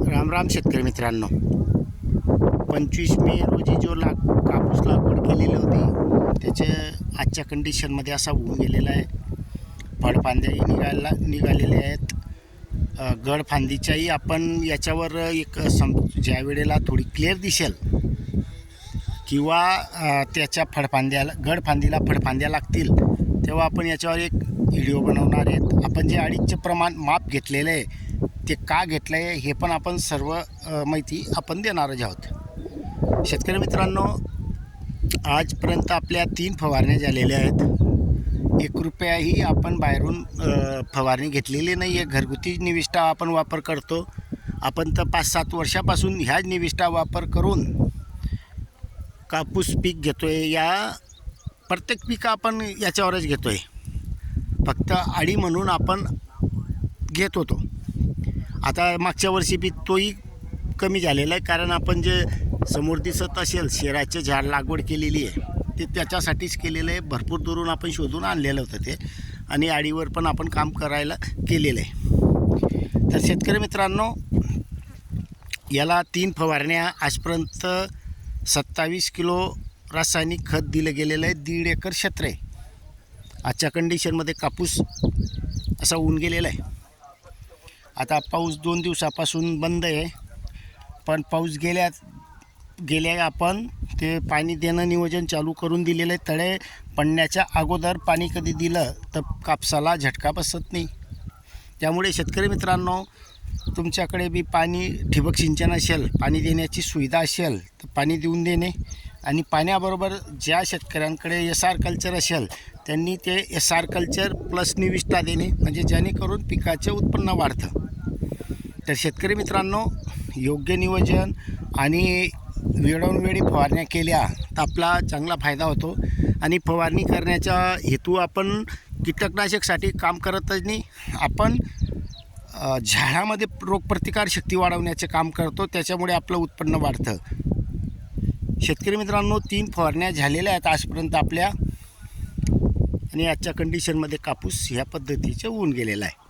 राम राम शेतकरी मित्रांनो, 25 मे रोजी जो कापूस लागवड केलेली होती त्याचे आजच्या कंडिशनमध्ये असा होऊन गेलेला आहे. फळफांद्याही निघालेले आहेत. गडफांदीच्याही आपण याच्यावर एक ज्या वेळेला थोडी क्लिअर दिसेल किंवा त्याच्या गडफांदीला फळफांद्या लागतील तेव्हा आपण याच्यावर एक व्हिडिओ बनवणार आहेत. आपण जे अडीचचे प्रमाण माप घेतलेलं आहे ते का घेतलं आहे हे पण आपण सर्व माहिती आपण देणारच आहोत. शेतकरी मित्रांनो, आजपर्यंत आपल्या 3 फवारण्या झालेल्या आहेत. 1 रुपयाही आपण बाहेरून फवारणी घेतलेली नाही आहे. घरगुती निविष्ठा आपण वापर करतो. आपण तर 5-7 वर्षापासून ह्याच निविष्ठा वापर करून कापूस पीक घेतो आहे. या प्रत्येक पिकं आपण याच्यावरच घेतो आहे. फक्त आडी म्हणून आपण घेत होतो. आता मागच्या वर्षी बी तोही कमी झालेला आहे, कारण आपण जे समोर दिसत असेल शेराचे झाड लागवड केलेली आहे ते त्याच्यासाठीच केलेलं आहे. भरपूर दुरून आपण शोधून आणलेलं होतं ते, आणि आडीवर पण आपण काम करायला केलेलं आहे. तर शेतकरी मित्रांनो, याला 3 फवारण्या आजपर्यंत 27 किलो रासायनिक खत दिलं गेलेलं आहे. 1.5 एकर क्षेत्र आहे. आजच्या कंडिशनमध्ये कापूस असा होऊन गेलेला आहे. आता पाऊस 2 दिवसापासून बंद आहे, पण पाऊस गेल्या आपण ते पाणी देणं नियोजन चालू करून दिलेलं आहे. तळे पडण्याच्या अगोदर पाणी कधी दिलं तर कापसाला झटका बसत नाही. त्यामुळे शेतकरी मित्रांनो, तुमच्याकडे बी पाणी ठिबक सिंचन असेल, पाणी देण्याची सुविधा असेल तर पाणी देऊन देणे, आणि पाण्याबरोबर ज्या शेतकऱ्यांकडे SR कल्चर असेल त्यांनी ते SR कल्चर प्लस निविष्ठा देणे, म्हणजे जेणेकरून पिकाचे उत्पन्न वाढतं. तर शेतकरी मित्रांनो, योग्य नियोजन आणि वेळोवेळी फवारण्या केल्या तर आपला चांगला फायदा होतो. आणि फवारणी करण्याचा हेतू आपण कीटकनाशकसाठी काम करतच नाही, आपण झाडामध्ये रोगप्रतिकारशक्ती वाढवण्याचे काम करतो. त्याच्यामुळे आपलं उत्पन्न वाढतं. शेतकरी मित्रांनो, 3 फवारण्या झालेल्या आहेत आजपर्यंत आपल्या, आणि आजच्या कंडिशनमध्ये कापूस ह्या पद्धतीचे होऊन गेलेला आहे.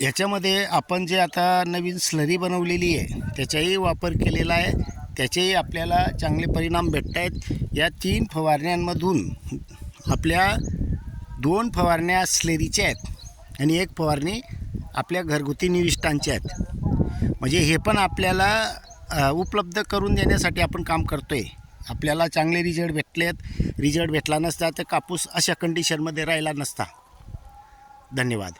याच्यामध्ये आपण जे आता नवीन स्लरी बनवलेली आहे त्याचाही वापर केलेला आहे. त्याचेही आपल्याला चांगले परिणाम भेटत आहेत. या 3 फवारण्यांमधून आपल्या 2 फवारण्या स्लरीच्या आहेत आणि 1 फवारणी आपल्या घरगुती निविष्ठांच्या आहेत. म्हणजे हे पण आपल्याला उपलब्ध करून देण्यासाठी आपण काम करतो आहे. आपल्याला चांगले रिझल्ट भेटलेत. रिझल्ट भेटला नसता तर कापूस अशा कंडिशनमध्ये राहिला नसता. धन्यवाद.